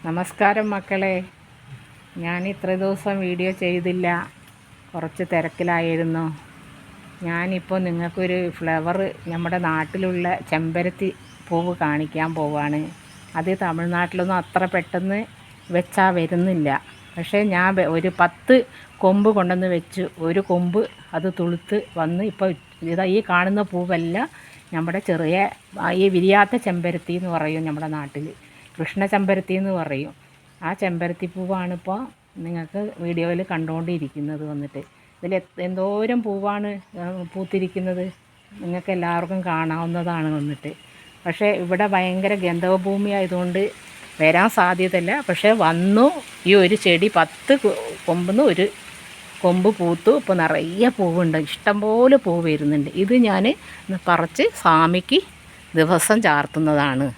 നമസ്കാരം മക്കളെ. ഞാൻ ഇത്ര ദിവസം വീഡിയോ ചെയ്തില്ല, കുറച്ച് തിരക്കിലായിരുന്നു. ഞാനിപ്പോൾ നിങ്ങൾക്കൊരു ഫ്ലവർ, നമ്മുടെ നാട്ടിലുള്ള ചെമ്പരത്തി പൂവ് കാണിക്കാൻ പോവാണ്. അത് തമിഴ്നാട്ടിലൊന്നും അത്ര പെട്ടെന്ന് വെച്ചാൽ വരുന്നില്ല. പക്ഷേ ഞാൻ ഒരു 10 കൊമ്പ് കൊണ്ടുവന്ന് വെച്ചു. ഒരു കൊമ്പ് അത് തുളുത്ത് വന്ന് ഇപ്പോൾ ഇതാ ഈ കാണുന്ന പൂവല്ല, നമ്മുടെ ചെറിയ ഈ വിരിയാത്ത ചെമ്പരത്തി എന്ന് പറയും നമ്മുടെ നാട്ടിൽ. കൃഷ്ണ ചെമ്പരത്തി എന്ന് പറയും. ആ ചെമ്പരത്തി പൂവാണിപ്പോൾ നിങ്ങൾക്ക് വീഡിയോയിൽ കണ്ടുകൊണ്ടിരിക്കുന്നത്. വന്നിട്ട് ഇതിൽ എന്തോരം പൂവാണ് പൂത്തിരിക്കുന്നത്, നിങ്ങൾക്ക് എല്ലാവർക്കും കാണാവുന്നതാണ് വന്നിട്ട്. പക്ഷേ ഇവിടെ ഭയങ്കര ഗന്ധവഭൂമി ആയതുകൊണ്ട് വരാൻ സാധ്യതയില്ല. പക്ഷേ വന്നു. ഈ ഒരു ചെടി 10 കൊമ്പെന്ന് ഒരു കൊമ്പ് പൂത്തു. ഇപ്പോൾ നിറയെ പൂവുണ്ട്, ഇഷ്ടംപോലെ പൂവ് വരുന്നുണ്ട്. ഇത് ഞാൻ പറിച്ച് സ്വാമിക്ക് ദിവസം ചാർത്തുന്നതാണ്.